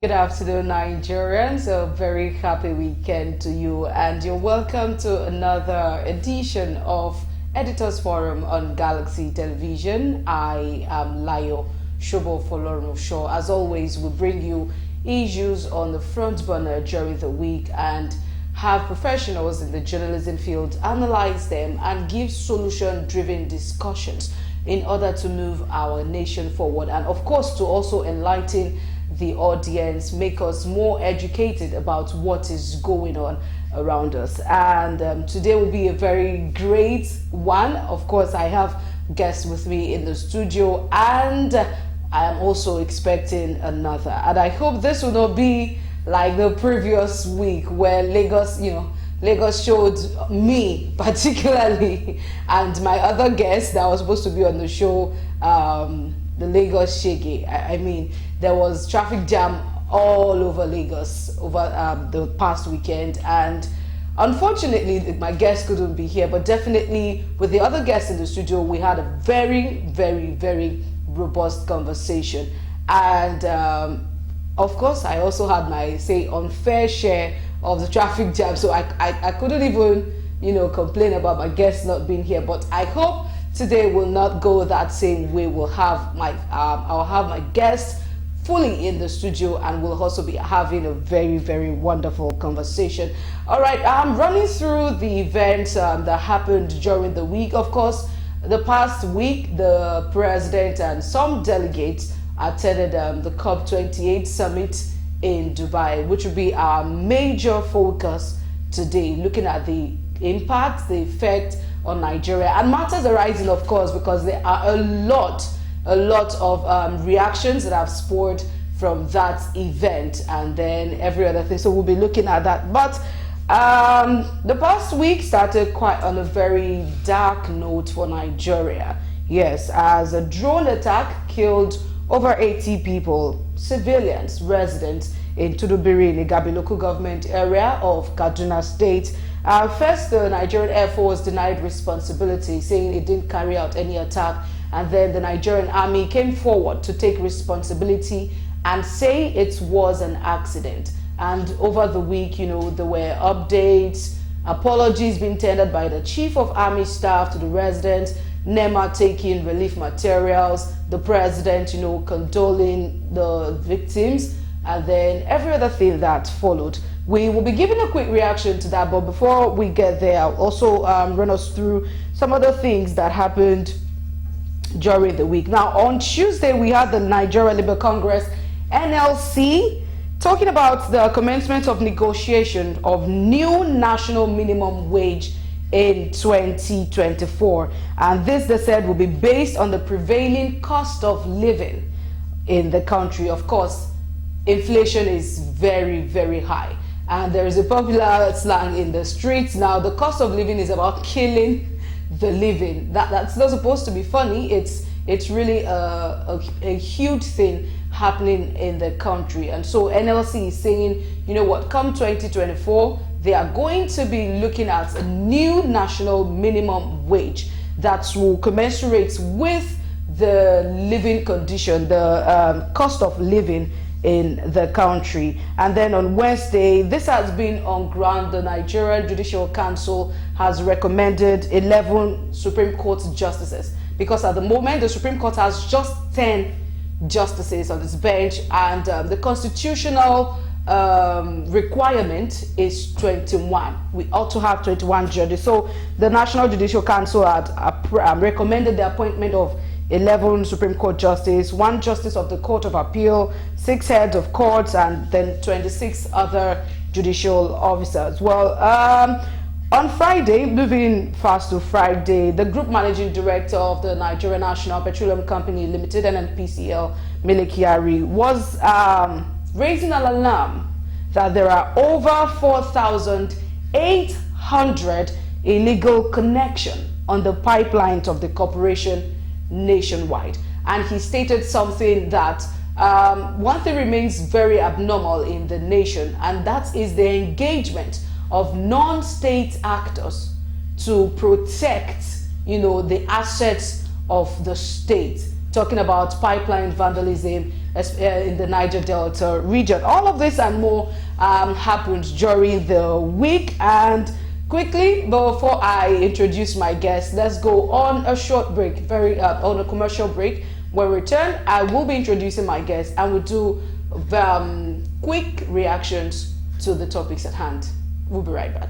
Good afternoon, Nigerians. A very happy weekend to you, and you're welcome to another edition of Editors Forum on Galaxy Television. I am Layo Shobo Folorun Shaw. As always, we bring you issues on the front burner during the week and have professionals in the journalism field analyze them and give solution-driven discussions in order to move our nation forward, and of course to also enlighten the audience, make us more educated about what is going on around us. And today will be a very great one. Of course, I have guests with me in the studio, and I am also expecting another. And I hope this will not be like the previous week where Lagos showed me particularly and my other guests that was supposed to be on the show, the Lagos Shege. I mean, there was traffic jam all over Lagos over the past weekend, and unfortunately my guests couldn't be here, but definitely with the other guests in the studio we had a very, very, very robust conversation. And of course I also had my unfair share of the traffic jam, so I couldn't even complain about my guests not being here. But I hope today will not go that same way. We'll have I'll have my guests fully in the studio, and we'll also be having a very, very wonderful conversation. All right, I'm running through the events that happened during the week. Of course, the past week, the president and some delegates attended the COP28 summit in Dubai, which will be our major focus today, looking at the impact, the effect on Nigeria, and matters arising, of course, because there are a lot of reactions that have spurred from that event, and then every other thing. So we'll be looking at that. But the past week started quite on a very dark note for Nigeria. Yes, as a drone attack killed over 80 people, civilians, residents in Tudunbiri, in the Igabi local government area of Kaduna State. First, the Nigerian Air Force denied responsibility, saying it didn't carry out any attack. And then the Nigerian Army came forward to take responsibility and say it was an accident. And over the week, there were updates, apologies being tendered by the Chief of Army Staff to the residents, NEMA taking relief materials, the president, condoling the victims, and then every other thing that followed. We will be giving a quick reaction to that, but before we get there, I'll also run us through some other things that happened during the week. Now, on Tuesday, we had the Nigeria Labour Congress, NLC, talking about the commencement of negotiation of new national minimum wage in 2024. And this, they said, will be based on the prevailing cost of living in the country. Of course, inflation is very, very high. And there is a popular slang in the streets now: the cost of living is about killing the living. That's not supposed to be funny. It's really a huge thing happening in the country. And so NLC is saying, come 2024, they are going to be looking at a new national minimum wage that will commensurate with the living condition, the cost of living in the country. And then on Wednesday, this has been on ground. The Nigerian Judicial Council has recommended 11 Supreme Court justices, because at the moment the Supreme Court has just 10 justices on its bench, and the constitutional requirement is 21. We ought to have 21 judges. So the National Judicial Council had recommended the appointment of 11 Supreme Court justices, 1 justice of the Court of Appeal, 6 heads of courts, and then 26 other judicial officers. Well, on Friday, moving fast to Friday, the Group Managing Director of the Nigerian National Petroleum Company Limited, NNPCL, Mele Kyari, was raising an alarm that there are over 4,800 illegal connections on the pipelines of the corporation nationwide. And he stated something that one thing remains very abnormal in the nation, and that is the engagement of non-state actors to protect, the assets of the state. Talking about pipeline vandalism in the Niger Delta region. All of this and more happened during the week. And quickly, before I introduce my guest, let's go on a short break, on a commercial break. When we return, I will be introducing my guest and we'll do quick reactions to the topics at hand. We'll be right back.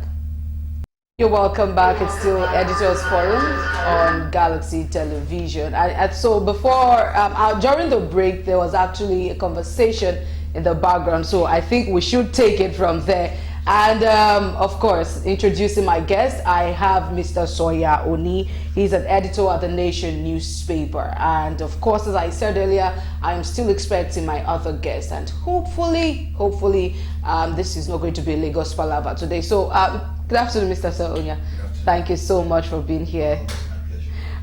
You're welcome back. It's still Editors Forum on Galaxy Television. And so before, during the break, there was actually a conversation in the background. So I think we should take it from there. And of course, introducing my guest, I have Mr. Soya Oni. He's an editor at the Nation newspaper. And of course, as I said earlier, I am still expecting my other guest. And hopefully, this is not going to be a Lagos palaver today. So good afternoon, Mr. Soya. Thank you so much for being here.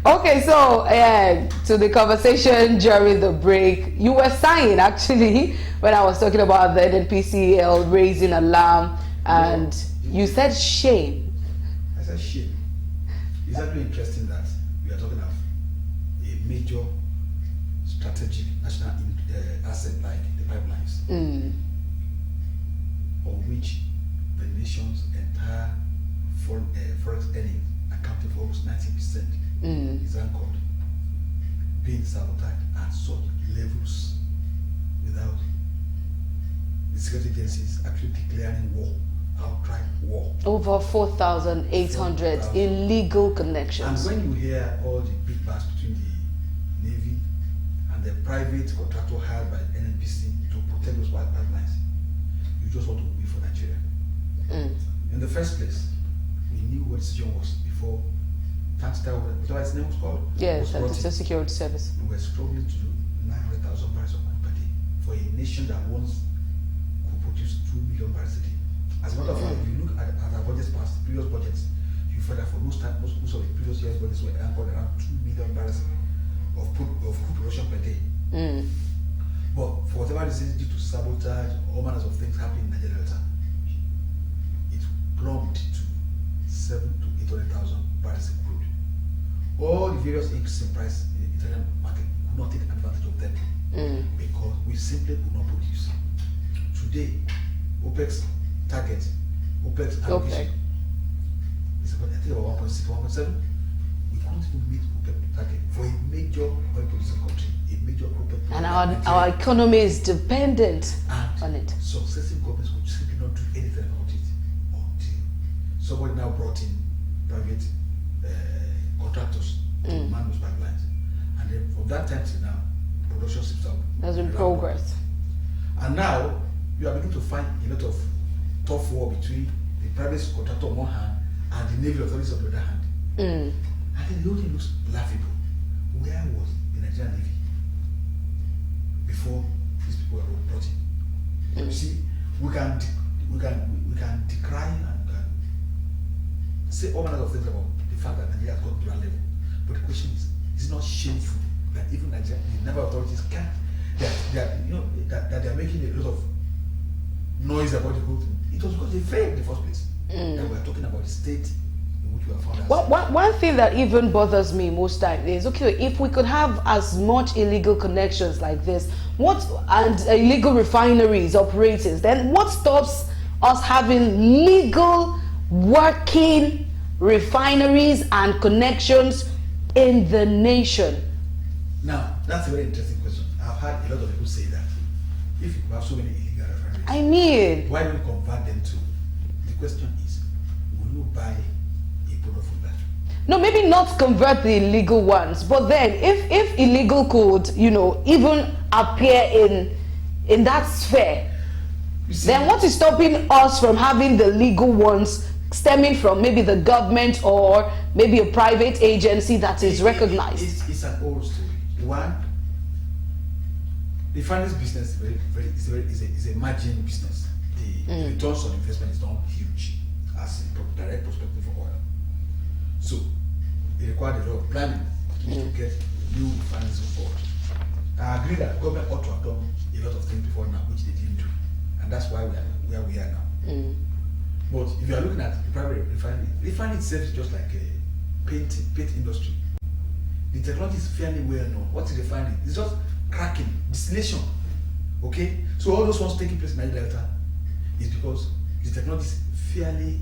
Okay, so to the conversation during the break, you were saying actually when I was talking about the NNPCL raising alarm, and you said shame. I said shame. It's actually interesting that we are talking of a major strategic national asset like the pipelines, on which the nation's entire forex earnings accounting for almost 90% is anchored, being sabotaged at such levels without the security agencies actually declaring war, outright war. Over 4,800 illegal connections. And when you hear all the big battles between the Navy and the private contractor hired by NNPC to protect those pipelines, you just want to wait for Nigeria. In the first place, we knew what the situation was before whatever its name was called. Yes, the security service. We were struggling to do 900,000 barrels of crude per day for a nation that once could produce 2 million barrels a day. As a matter of fact, if you look at our budgets past, previous budgets, you find that for most of the previous years' budgets were anchored around 2 million barrels of crude production per day. But for whatever reason, due to sabotage, all manners of things happening in Nigeria Delta, it plumbed to 700,000 to 800,000 barrels of crude. All the various increases in price in the Italian market could not take advantage of them because we simply could not produce. Today, OPEC's target, OPEC's allocation is about, I think, about 1.6, 1.7. We couldn't even meet OPEC target for a major oil producing country, a major OPEC. And our economy is dependent on it. Successive governments would simply not do anything about it until somebody now brought in private contractors to man those pipelines. And then from that time till now, production seems to have There's been progress. And now, you are beginning to find a lot of tough war between the private contractor on one hand and the naval authorities on the other hand. I think the whole thing looks laughable. Where was the Nigerian Navy before these people were brought in? You see, we can decry and say all manners of things about the fact that Nigeria has gone to that level. But the question is it not shameful that even Nigeria, the naval authorities can, that they are making a lot of noise about the whole thing? It was because they failed in the first place. That we are talking about the state in which we are found. One thing that even bothers me most times is, okay, if we could have as much illegal connections like this, and illegal refineries operating, then what stops us having legal working refineries and connections in the nation? Now, that's a very interesting question. I've had a lot of people say that if you have so many illegal refineries, I mean, why don't you convert them to? The question is, will you buy a product from that? No, maybe not convert the illegal ones, but then if illegal could, even appear in that sphere, then what is stopping us from having the legal ones stemming from maybe the government or maybe a private agency that is recognized? It's an old story. One, the finance business is a margin business. The returns on investment is not huge as a direct perspective for oil. So it required a lot of planning to get new finance on board. I agree that government ought to have done a lot of things before now, which they didn't do, and that's why we are where we are now. But if you are looking at the private refinery itself is just like a paint industry. The technology is fairly well known. What is refining? It's just cracking, distillation. Okay? So all those ones taking place in Niger Delta is because the technology is fairly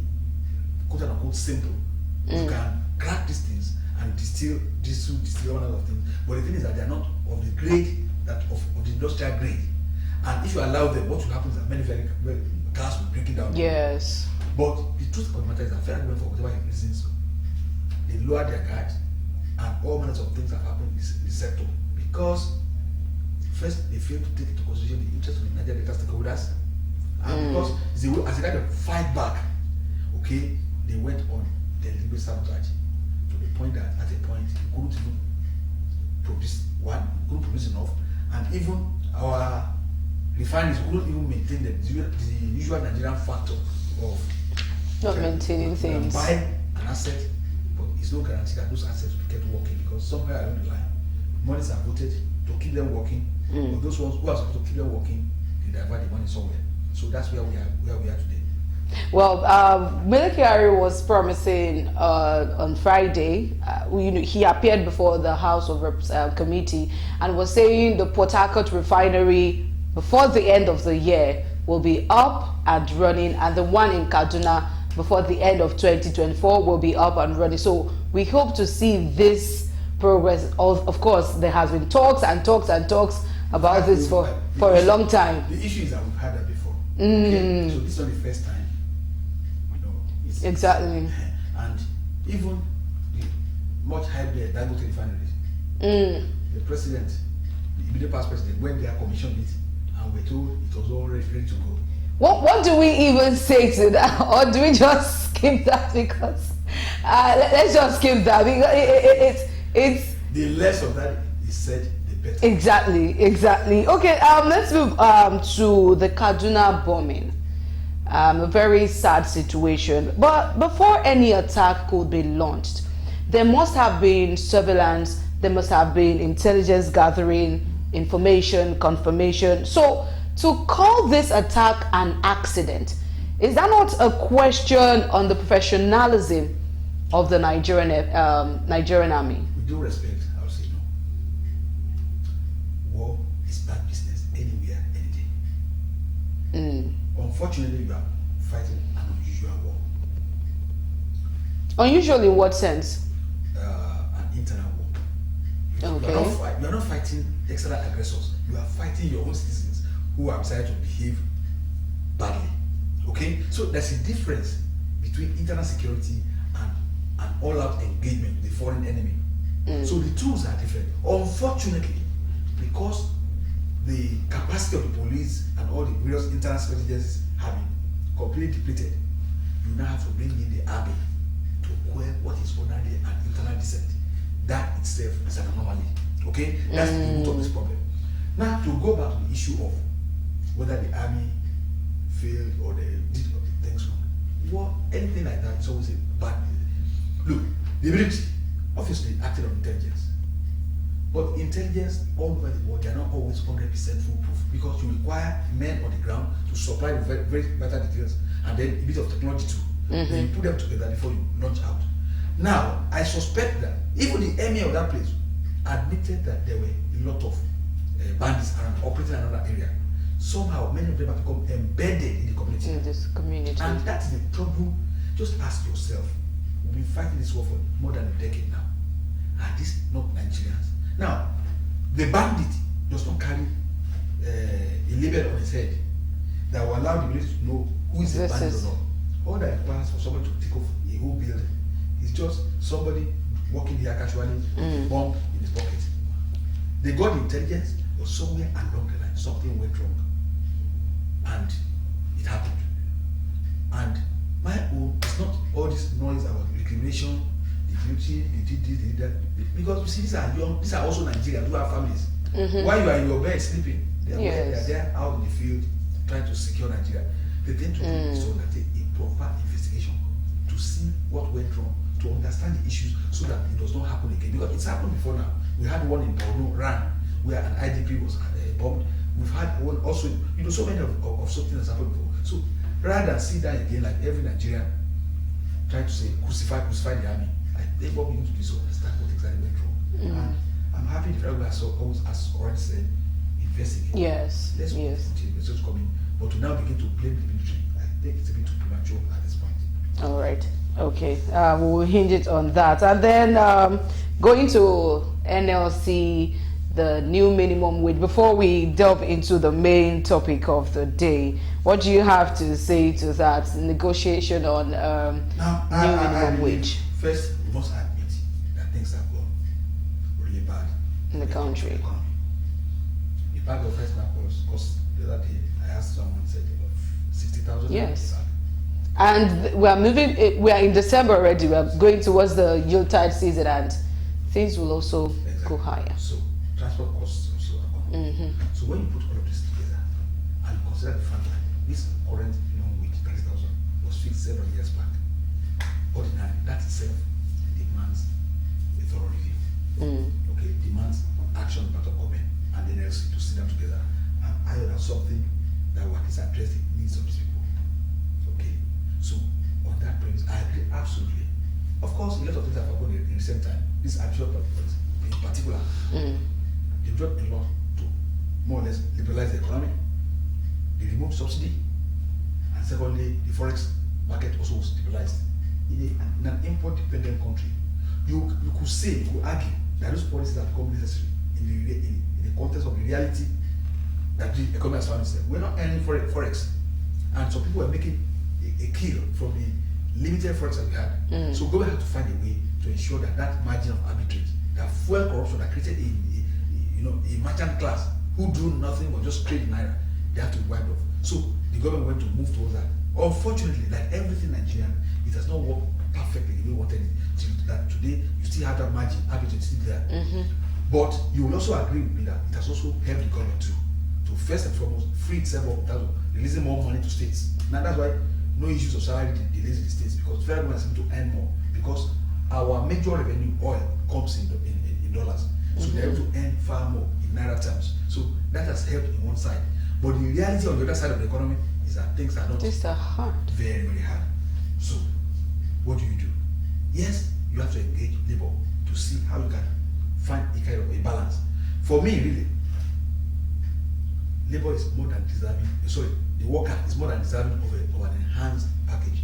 quote unquote simple. You can crack these things and distill all kinds of things. But the thing is that they are not of the grade that of the industrial grade. And if you allow them, what will happen is that many cars will break it down. Yes. But the truth of the matter is that federal government, for whatever reasons, they lower their guards, and all manners of things have happened in the sector because first they fail to take into consideration the interest of the Niger Delta stakeholders, and because as a kind of fight back, okay, they went on deliberate sabotage to the point that at a point you couldn't even produce enough, and even our refineries couldn't even maintain the usual Nigerian factor of not maintaining things. Buy an asset, but it's no guarantee that those assets will get working because somewhere along the line, monies are voted to keep them working, but those ones who are supposed to keep them working, they divert the money somewhere. So that's where we are today. Well, Mele Kyari was promising on Friday. He appeared before the House of Reps committee and was saying the Port Harcourt refinery before the end of the year will be up and running, and the one in Kaduna before the end of 2024 will be up and running. So we hope to see this progress. Of course, there has been talks and talks and talks about this for a long time. The issue is that we've had that before. Okay? So this is not the first time. Exactly. And even the much hyped Dangote refineries, the president, the immediate past president, when they commissioned it, and we're told it was all ready to go. What do we even say to that, or do we just skip that? Because let's just skip that because it's the less of that is said, the better. Exactly. Okay, let's move to the Kaduna bombing. A very sad situation. But before any attack could be launched, there must have been surveillance. There must have been intelligence gathering, information, confirmation. So to call this attack an accident, is that not a question on the professionalism of the Nigerian army? With due respect, I would say no. War is bad business anywhere, any day. Unfortunately, we are fighting an unusual war. Unusual in what sense? An internal war. Okay. You are not fighting external aggressors. You are fighting your own citizens who have decided to behave badly. Okay? So there's a difference between internal security and an all-out engagement with the foreign enemy. So the tools are different. Unfortunately, because the capacity of the police and all the various internal security agencies have been completely depleted, you now have to bring in the army to quell what is ordinarily an internal dissent. That itself is an anomaly. Okay? That's the root of this problem. Now, to go back to the issue of whether the army failed or they did things wrong, well, anything like that is always a bad business. Look, the military obviously acted on intelligence. But intelligence all over the world, they are not always 100% foolproof because you require men on the ground to supply the very, very vital details and then a bit of technology too. Then you put them together before you launch out. Now, I suspect that even the emir of that place admitted that there were a lot of bandits around operating in another area. Somehow, many of them have become embedded in the community. In this community. And that is the problem. Just ask yourself, we've been fighting this war for more than a decade now. Are these not Nigerians? Now, the bandit does not carry a label on his head that will allow the military to know who is the bandit or not. All that requires for somebody to take off a whole building is just somebody walking here casually with a bomb in his pocket. They got the intelligence, but somewhere along the line, something went wrong. And it happened. And my own, it's not all this noise about recrimination, the duty, they did this, they did that. Because you see, these are also Nigerians who have families. While you are in your bed sleeping, they are there out in the field trying to secure Nigeria. The thing to do is to undertake a proper investigation to see what went wrong, to understand the issues so that it does not happen again. Because it's happened before now. We had one in Borno, Ran, where an IDP was bombed. We've had one also, so many of something that's happened before. So rather than see that again, like every Nigerian trying to say, crucify the army, I think what we need to do is understand what exactly went wrong. And I'm happy the federal government has always already said, investigate. Yes. Let's wait Yes. until the results come in. But to now begin to blame the military, I think it's a bit too premature at this point. All right. Okay. We'll hinge it on that. And then going to NLC, the new minimum wage. Before we delve into the main topic of the day, what do you have to say to that negotiation on Now, new minimum wage first, we must admit that things have gone really bad in the country? economy. The bag of first now cost the other day, I asked someone, said 60,000. Yes. And we are moving. We are in December already. We are going towards the Yuletide season, and things will also go higher. So transport costs also are gone. So when you put all of this together and you consider the fact that this current minimum wage 30,000 was fixed several years back, ordinary, that itself demands a thorough review. Okay, demands action by the government and the NLC to sit down together and iron out something that will at least address the needs of these people. Okay, so on that premise, I agree absolutely. Of course, a lot of things have happened in the same time. This absurd in particular, they brought a lot to more or less liberalize the economy. They removed subsidy, and secondly, the forex market also was liberalized. In an import-dependent country, you could say, you could argue that those policies have become necessary in the context of the reality that the economy has found itself. We're not earning forex, and some people are making a kill from the limited forex that we had. So government had to find a way to ensure that that margin of arbitrage, that fuel corruption that created a merchant class who do nothing but just trade in naira, they have to be wiped off. So the government went to move towards that. Unfortunately, like everything Nigerian, it has not worked perfectly the way we wanted it. That today you still have that margin arbitrage still there. But you will also agree with me that it has also helped the government to first and foremost free itself of releasing more money to states. Now that's why no issues of salary delays in the states, because federal government is able to earn more, because our major revenue, oil, comes in dollars. So they're able to earn far more in naira terms. So that has helped in one side. But the reality on the other side of the economy is that things are not hard. Very, very hard. So what do? Yes, you have to engage labor to see how you can find a kind of a balance. For me, really, labor is more than deserving. Sorry, the worker is more than deserving of an enhanced package.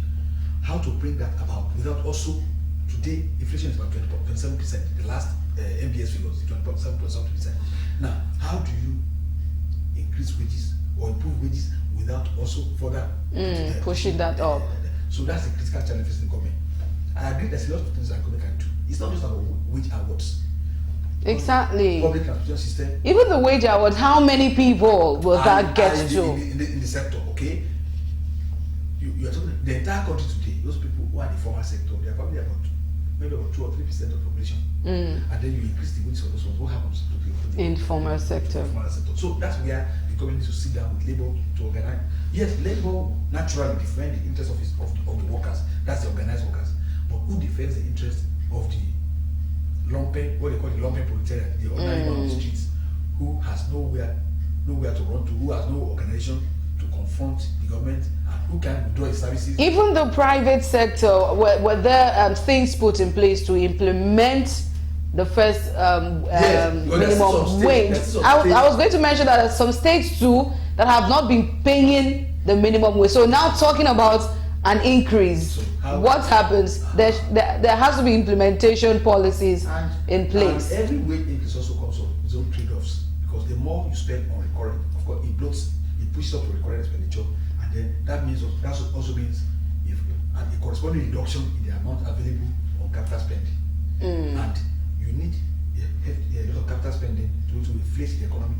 How to bring that about without also, today inflation is about 27%. The last MBS figures 27%. Now, how do you increase wages or improve wages without also further pushing that up? So that's a critical challenge facing the government. I agree there's a lot of things that government can do. It's not just about wage awards. Exactly. Public transportation system. Even the wage award, how many people will that get to? In the sector, okay? You are talking the entire country today, those people who are in the formal sector, they are probably maybe about 2 or 3% of the population. And then you increase the wages for those ones, what happens to the informal sector? So that's where the government needs to sit down with labor to organize. Yes, labor naturally defends the interest of the workers, that's the organized workers. But who defends the interest of the lumpen, what they call the lumpen proletariat, the ordinary man on the streets, who has nowhere to run to, who has no organization to confront the government, and who can withdraw his services? Even the private sector, were there things put in place to implement the first minimum wage? I was going to mention that there are some states too that have not been paying the minimum wage. So now talking about an increase, so what happens? There has to be implementation policies in place. And every wage increase also comes with its own trade-offs, because the more you spend on recurrent, of course, it pushes up your recurrent expenditure, and then that also means a corresponding reduction in the amount available on capital spending. And you need a lot of capital spending to inflate the economy,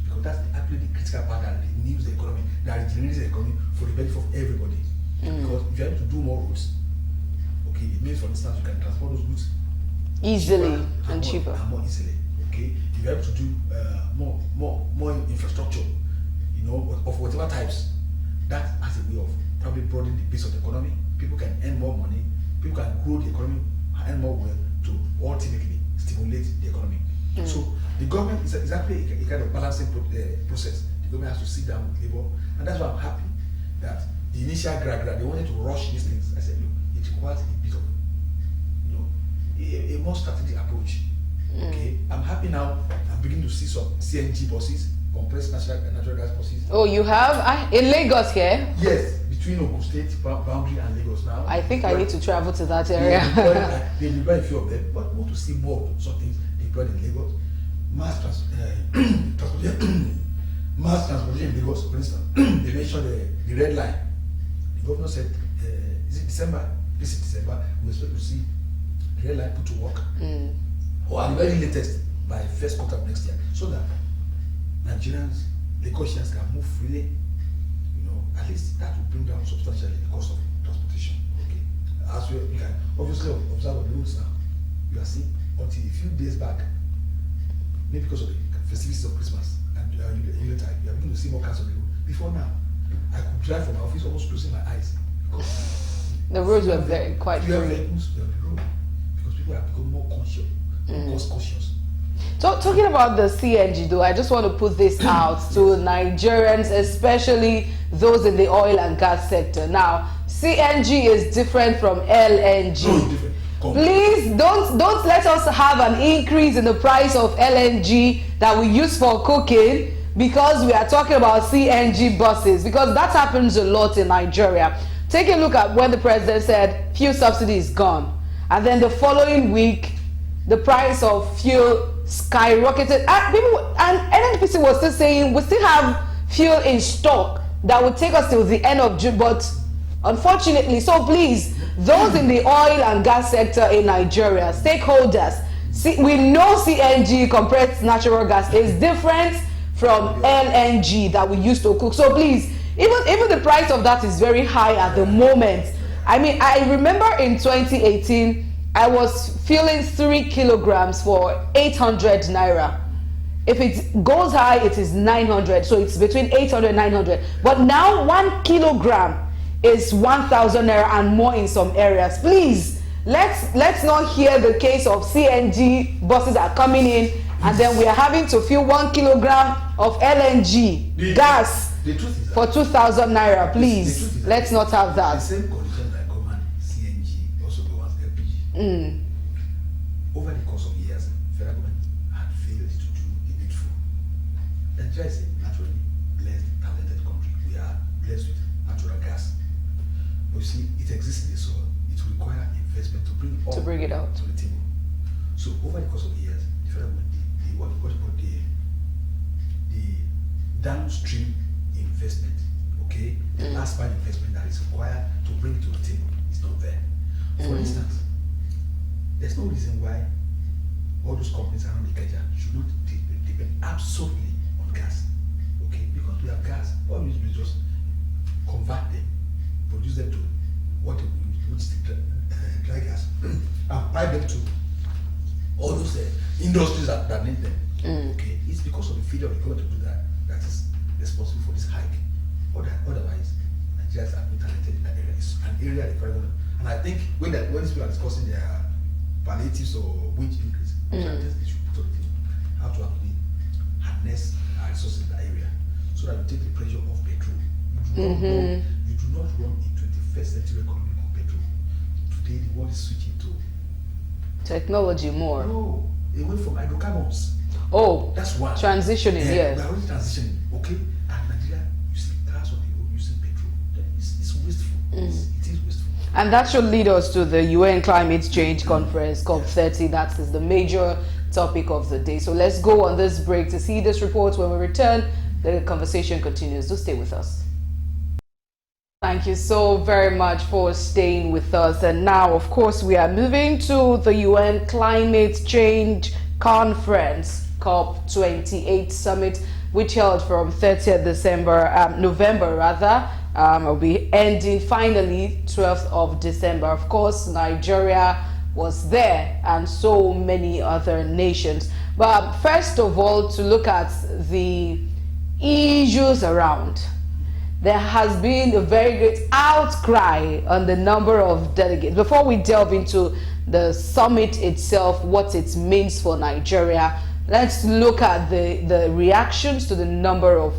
because that's actually the critical part that renews the economy, that regenerates the economy for the benefit of everybody. Because if you're able to do more roads, okay, it means, for instance, you can transport those goods easily and cheaper. And more easily, okay. If you're able to do more infrastructure, of whatever types, that has a way of probably broadening the base of the economy. People can earn more money, people can grow the economy and earn more wealth to ultimately stimulate the economy. So the government is actually a kind of balancing process. The government has to sit down with labor, and that's why I'm happy that the initial they wanted to rush these things. I said, look, it requires a bit of, a more strategic approach. Okay, I'm happy now. I'm beginning to see some CNG buses compressed natural gas process. Oh, you have? In Lagos here? Yes, between Ogun State boundary and Lagos now. I think I need to travel to that area. They deploy a few of them, but want to see more of some things deployed in Lagos. Mass transportation in Lagos, for instance. They mentioned the red line. The governor said, is it December? This is December. We expect to see the red line put to work. Or at the very latest by first quarter of next year, so that Nigerians, Lagosians can move freely. At least that will bring down substantially the cost of transportation. Okay. As we can obviously observe on the roads now, you are seeing until a few days back, maybe because of the festivities of Christmas and Yuletide, you are beginning to see more cars on the road. Before now, I could drive from my office almost closing my eyes because the roads were quite free. Vehicles on the road because people have become more conscious, more cost conscious. Talking about the CNG though, I just want to put this out to Nigerians, especially those in the oil and gas sector. Now, CNG is different from LNG. No, different. Please don't let us have an increase in the price of LNG that we use for cooking because we are talking about CNG buses, because that happens a lot in Nigeria. Take a look at when the president said fuel subsidy is gone, and then the following week the price of fuel skyrocketed, and NNPC was still saying we still have fuel in stock that will take us till the end of June, but unfortunately, so please, those in the oil and gas sector in Nigeria, stakeholders, we know CNG, compressed natural gas, is different from LNG that we used to cook. So please, even the price of that is very high at the moment. I mean, I remember in 2018, I was filling 3 kilograms for 800 naira. If it goes high, it is 900. So it's between 800 and 900. But now 1 kilogram is 1,000 naira and more in some areas. Please, let's not hear the case of CNG buses are coming in and then we are having to fill 1 kilogram of LNG gas for 2,000 naira. Please, let's not have that. The same condition that govern CNG also governs LPG. Over the course of years, federal government had failed to do the needful. Nigeria is a naturally blessed, talented country. We are blessed with natural gas. But you see, it exists in the soil. It will require investment to bring it out to the table. So over the course of years, the federal government, the downstream investment, okay, the last mile investment that is required to bring it to the table is not there. For instance, there's no reason why all those companies around the Ikeja should not depend absolutely on gas. Okay, because we have gas, all we need to do is just convert them, produce them to what we use, dry gas, and pipe them to all those industries that need them. Okay, it's because of the failure of the government to do that that is responsible for this hike. Otherwise, Nigerians are been talented in that area. It's an area the government. And I think when these people are discussing their palliatives or wage increase, they should put on the table how to actually harness our resources in that area so that we take the pressure off petrol. You do not run a 21st century economy on petrol. Today the world is switching to technology more. No, away from hydrocarbons. Oh, that's why transitioning. Yes, we are already transitioning. Okay, and Nigeria, you see cars on the road using petrol. It's wasteful. It is wasteful. And that should lead us to the UN Climate Change Conference, COP30. That is the major topic of the day. So let's go on this break to see this report. When we return, the conversation continues. Do stay with us. Thank you so very much for staying with us. And now, of course, we are moving to the UN Climate Change Conference, COP28 Summit, which held from 30th November rather. Will be ending finally 12th of December. Of course, Nigeria was there and so many other nations. But first of all, to look at the issues around. There has been a very great outcry on the number of delegates. Before we delve into the summit itself, what it means for Nigeria, let's look at the reactions to the number of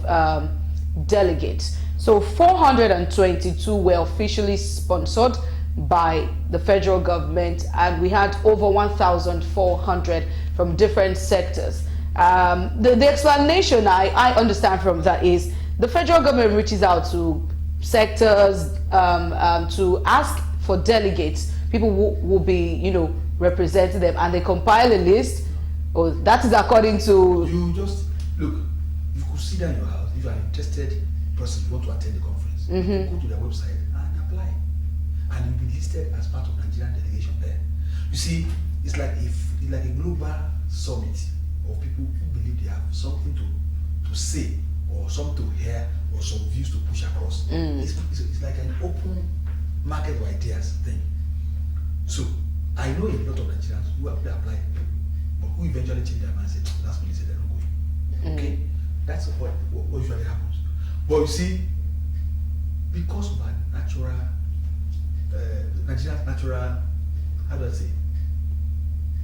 delegates. So 422 were officially sponsored by the federal government, and we had over 1,400 from different sectors. The explanation I understand from that is the federal government reaches out to sectors to ask for delegates, people who will be, representing them, and they compile a list. Or that is according to. You just look. You could sit down in your house if you are interested person you want to attend the conference. Mm-hmm. Go to their website and apply, and you'll be listed as part of Nigerian delegation there. You see, it's like a global summit of people who believe they have something to say or something to hear or some views to push across. It's like an open market of ideas thing. So I know a lot of Nigerians who have applied, but who eventually change their mind and say, that's when they say they're not going. Okay, that's what usually happens. But you see, because of our Nigeria's natural, how do I say,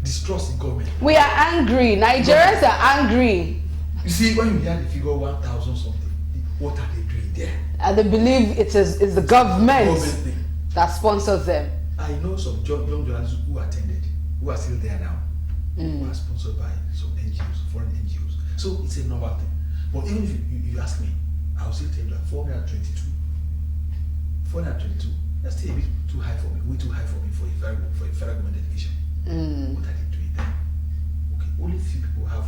distrust in government. We are angry. Nigerians are angry. You see, when you hear the figure 1,000 something, what are they doing there? And they believe it's the government that sponsors them. I know some young journalists who attended, who are still there now, who are sponsored by some NGOs, foreign NGOs. So it's a normal thing. But even if you ask me, I'll still tell you that 422, that's still a bit too high for me, way too high for me for a federal government delegation. What are they doing there? Okay, only few people have,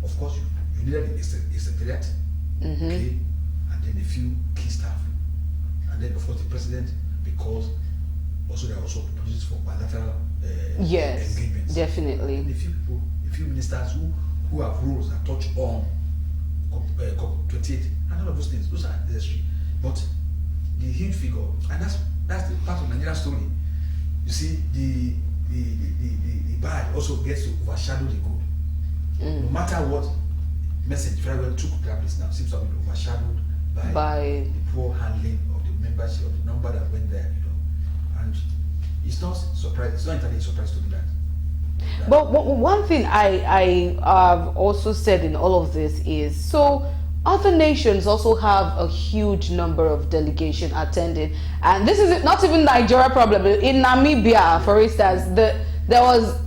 of course, you needed a secretariat, okay, and then a few key staff, and then of course the president, because also there are also proposals for bilateral yes, engagements. Definitely. And a few ministers who have roles that touch on COP28 and all of those things. Those are necessary. But the huge figure, and that's the part of Nigerian story. You see, the bad also gets to overshadow the good. No matter what message very well took that place now seems to have been overshadowed by the poor handling of the membership, of the number that went there, And it's not surprising. It's not entirely a surprise to me that. But one thing I have also said in all of this is, so other nations also have a huge number of delegation attending, and this is not even Nigeria problem. In Namibia, for instance, there was,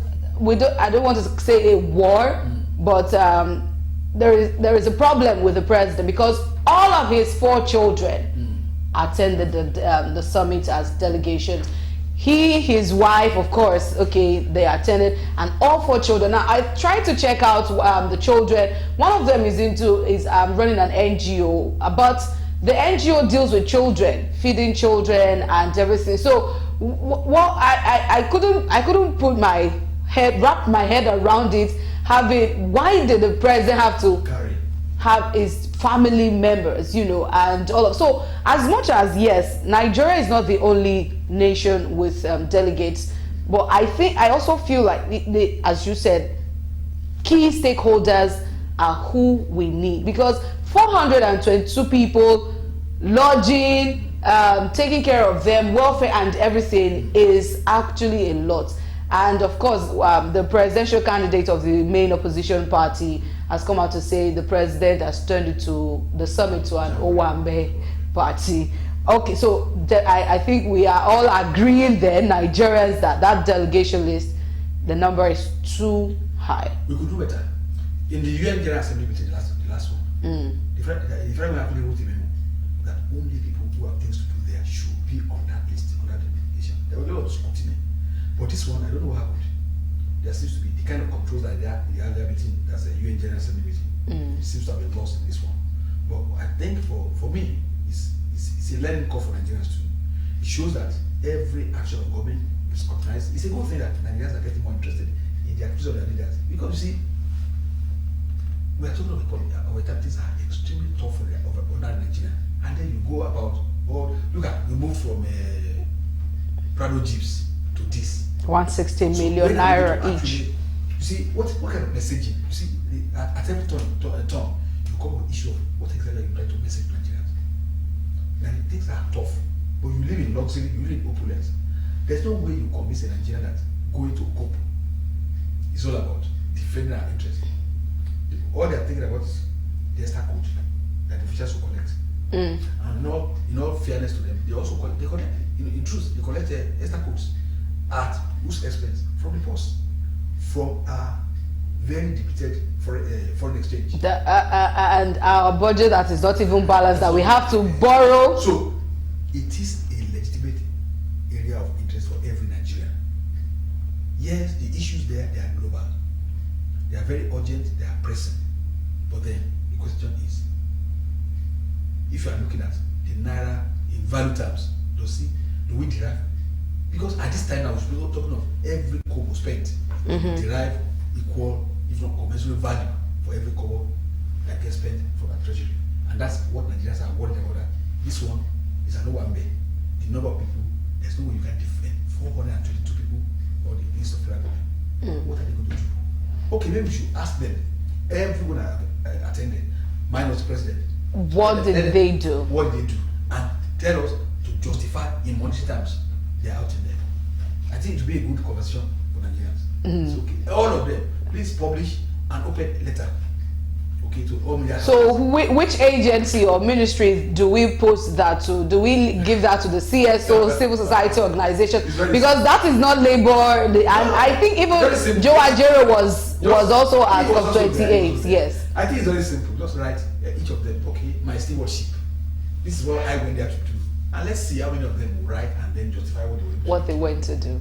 I don't want to say a war, but there is a problem with the president because all of his 4 children attended the summit as delegations. He, his wife, of course, okay, they attended, and all 4 children. Now, I tried to check out the children. One of them is running an NGO, but the NGO deals with children, feeding children and everything. So, I couldn't wrap my head around it. Why did the president have to have his family members, and all of, so as much as yes, Nigeria is not the only nation with delegates, but I also feel like as you said, key stakeholders are who we need, because 422 people, lodging, taking care of them, welfare and everything is actually a lot. And of course, the presidential candidate of the main opposition party has come out to say the president has turned the summit to an Owambe party. Okay, so I think we are all agreeing then, Nigerians, that delegation list, the number is too high. We could do better. In the UN General Assembly meeting, the last one, the Federal actually wrote a memo that only people who have things to do there should be on that list, on that delegation. There was a lot of scrutiny. But this one, I don't know what happened. There seems to be the kind of controls that there in the other meeting, that's a UN General Assembly meeting. It seems to have been lost in this one. But I think for me, it's a learning curve for Nigerians too. It shows that every action of government is scrutinized. It's a good thing that Nigerians are getting more interested in the activities of their leaders. Because you see, we are talking about our activities are extremely tough for ordinary Nigeria. And then you go about, we moved from Prado Jeeps to this. 160 million naira each. You see, what kind of messaging? You see, at every turn, you come with issue of what exactly you try to message Nigerians. And things are tough. But you live in luxury, you live in opulence. There's no way you convince a Nigerian that going to COP is all about defending our interests. All they're thinking about is the extra code that the officials will collect. And not, in all fairness to them, they also collect, in truth, they collect the extra codes. At whose expense? From the post, from our very depleted foreign exchange. And our budget that is not even balanced, that we have to borrow. So it is a legitimate area of interest for every Nigerian. Yes, the issues there, they are global. They are very urgent, they are pressing. But then the question is, if you are looking at the Naira in value terms, do we derive? Because at this time now, we're talking of every kobo spent, derive equal, if not commensurate value for every kobo that gets spent from our treasury. And that's what Nigerians are worried about. That this one is a no one bed. The number of people, there's no way you can defend 422 people or the list of federal government. What are they going to do? Okay, maybe we should ask them. Everyone attended, minus the president. What did they do? What did they do? And tell us to justify in monetary terms they are out in there. I think it will be a good conversation for Nigerians. It's okay. All of them, please publish an open letter. Okay, to all media. So which agency or ministry do we post that to? Do we give that to the CSO, civil society organization? Because that is not labor. And I think even Joe Ajero was also at COP28. Yes. I think it's very simple. Just write each of them. Okay, my stewardship. This is what I went there to do, and let's see how many of them will write and then justify what they went to do.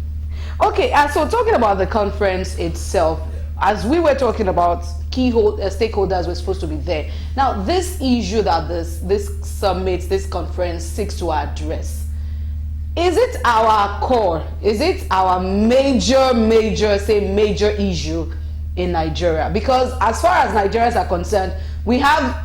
Okay, so talking about the conference itself, as we were talking about, key stakeholders were supposed to be there. Now, this issue that this summit, this conference seeks to address, is it our core? Is it our major issue in Nigeria? Because as far as Nigerians are concerned, we have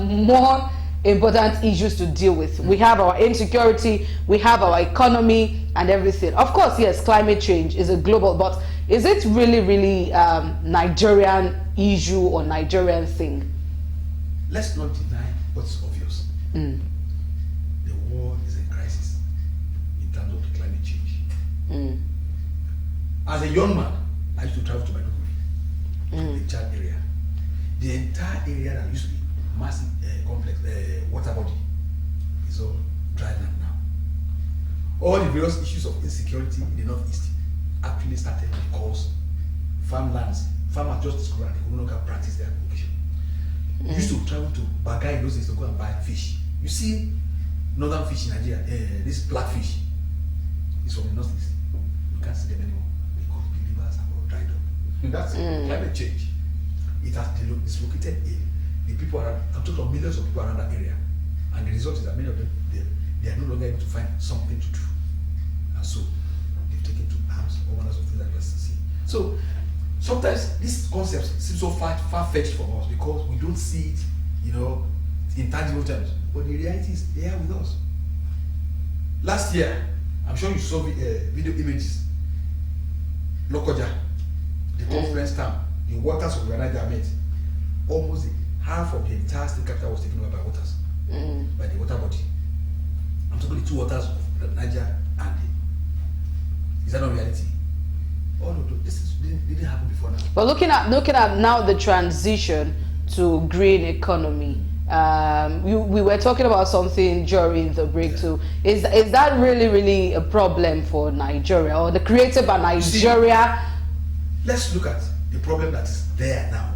more important issues to deal with. We have our insecurity, we have our economy and everything. Of course, yes, climate change is a global, but is it really Nigerian issue or Nigerian thing? Let's not deny what's obvious. The world is in crisis in terms of the climate change. As a young man, I used to travel to Maiduguri, the Chad area. The entire area that used to be massive complex water body is all dry land now. All the various issues of insecurity in the northeast actually started because farmers just discovered they could no longer practice their vocation. You used to travel to Bagai in those days to go and buy fish. You see northern fish in Nigeria, this blackfish is from the northeast. You can't see them anymore because the rivers are all dried up. That's climate change. It has dislocated the people around. I'm talking of millions of people around that area, and the result is that many of them they are no longer able to find something to do, and so they've taken to arms, all manners of things that we see. So sometimes these concepts seem so far-fetched for us because we don't see it, in tangible terms. But the reality is they are with us. Last year, I'm sure you saw video images. Lokoja, the conference town, the waters of Niger met. Almost half of the entire state capital was taken over by waters, by the water body. I'm talking the two waters of the Niger and is that not reality? All of this didn't happen before now. But looking at now the transition to green economy, we were talking about something during the break too. Is that really a problem for Nigeria or the created by Nigeria? Let's look at the problem that is there now.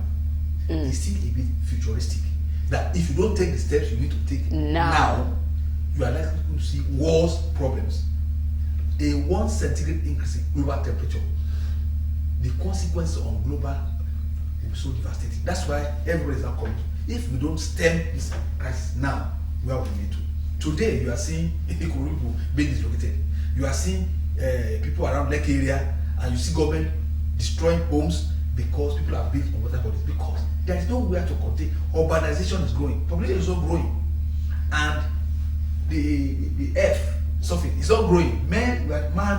It's still a bit futuristic. That if you don't take the steps you need to take now, you are likely to see worse problems. A 1 centigrade increase in global temperature, the consequences on global will be so devastating. That's why everybody is now coming. If we don't stem this crisis now, where will we need to? Today, you are seeing people being dislocated. You are seeing people around Lake area, and you see government destroying homes because people are built on water bodies. Because there is nowhere to contain. Urbanization is growing, population is not growing, and the earth surface is not growing. Man,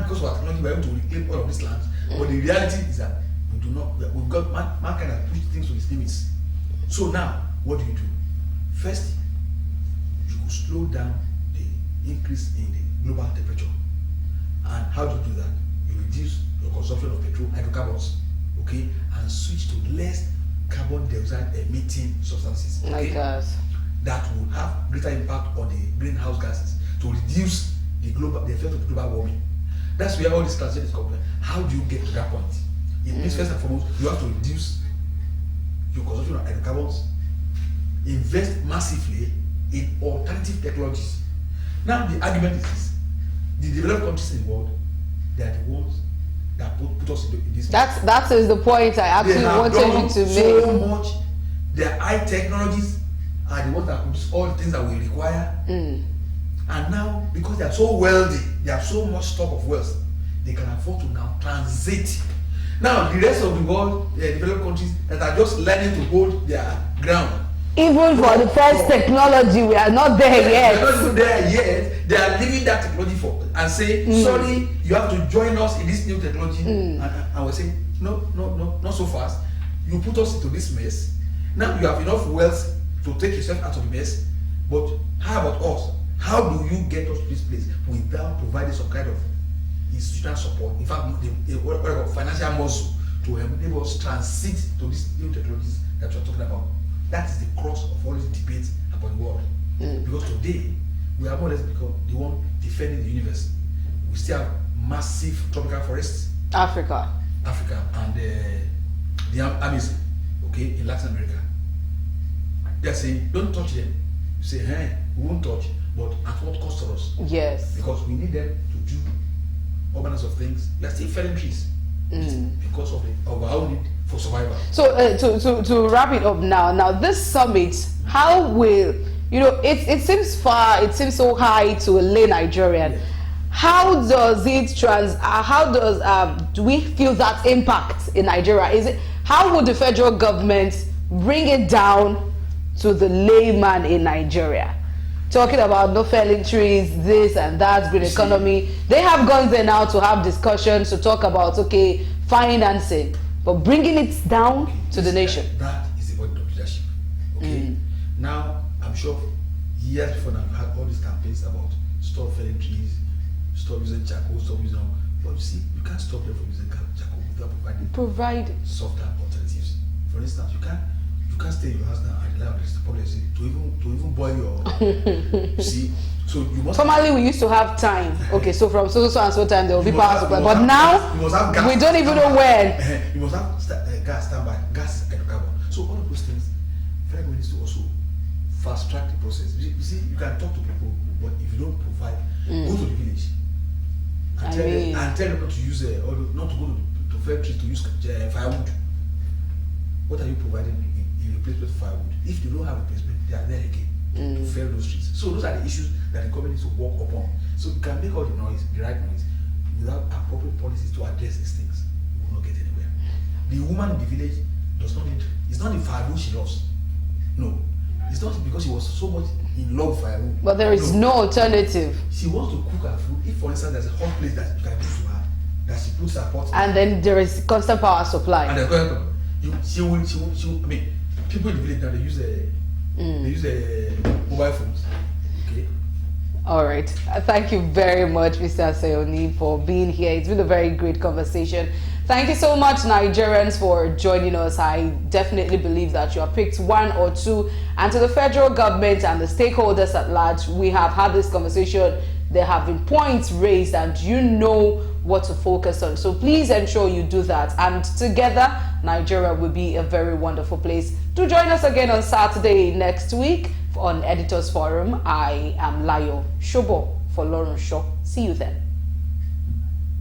because of our technology, we are able to reclaim all of these lands. But the reality is that we do not. We've got mankind has pushed things to its limits. So now, what do? First, you could slow down the increase in the global temperature. And how do you do that? You reduce your consumption of petrol, hydrocarbons, okay, and switch to less carbon dioxide emitting substances. Okay? That will have greater impact on the greenhouse gases to reduce the effect of global warming. That's where all this transition is coming. How do you get to that point? It means first and foremost, you have to reduce your consumption of hydrocarbons, invest massively in alternative technologies. Now the argument is this: the developed countries in the world, they are the ones that put us in this. That is the point I actually wanted you to make. So much. Their high technologies are the ones that produce all the things that we require. And now, because they are so wealthy, they have so much stock of wealth, they can afford to now transit. Now, the rest of the world, the developed countries that are just learning to hold their ground. Even for the first technology, we are not there yet. They are not even there yet. They are leaving that technology for and say, sorry, you have to join us in this new technology. And we say, no, not so fast. You put us into this mess. Now you have enough wealth to take yourself out of the mess. But how about us? How do you get us to this place without providing some kind of institutional support? In fact, what I call financial muscle to enable us transit to these new technologies that you're talking about. That is the crux of all these debates about the world. Because today, we are more or less become the one defending the universe. We still have massive tropical forests. Africa And the Amazon, okay, in Latin America. They are saying, don't touch them. You say, hey, we won't touch, but at what cost to us? Yes. Because we need them to do all kinds of things. We are still felling trees because of our need for survival. So to wrap it up now this summit, how will it seems far, it seems so high to a lay Nigerian. Yeah. How does it do we feel that impact in Nigeria? How would the federal government bring it down to the layman in Nigeria? Talking about no felling trees, this and that, green economy. They have gone there now to have discussions to talk about financing, but bringing it down to the nation. That is the point of leadership. Okay. Now I'm sure years before now you had all these campaigns about stop felling trees, stop using charcoal, stop using. But you see, you can't stop them from using charcoal without providing softer alternatives. For instance, you can't stay in your house now and rely on the public to even boil your. You see, so you must. Formerly, we used to have time. Okay, so from so and so time there will be power supply, but now we don't even know when. You must have gas standby, gas and carbon. So all of those things, federal government needs to also fast track the process. You see, you can talk to people, but if you don't provide, go to the village and tell them not to use or not to go to factories to use firewood. What are you providing in replacement for firewood? If you don't have replacement, they are there again to fell those trees. So those are the issues that the government needs to work upon. So you can make all the noise, the right noise, without appropriate policies to address these things. You will not get anywhere. The woman in the village does not need. It's not the firewood she loves. No, it's not because she was so much in love with firewood. But there is no alternative. She wants to cook her food. If, for instance, there's a hot place that you can give to her, that she puts her pot in. And then there is constant power supply. And she will. I mean, people in the village now they use mobile phones. Okay. All right. Thank you very much, Mr. Sayoni, for being here. It's been a very great conversation. Thank you so much, Nigerians, for joining us. I definitely believe that you have picked one or two. And to the federal government and the stakeholders at large, we have had this conversation. There have been points raised and you know what to focus on. So please ensure you do that. And together, Nigeria will be a very wonderful place. Do join us again on Saturday next week on Editors Forum. I am Layo Shobo for Lauren Shaw. See you then.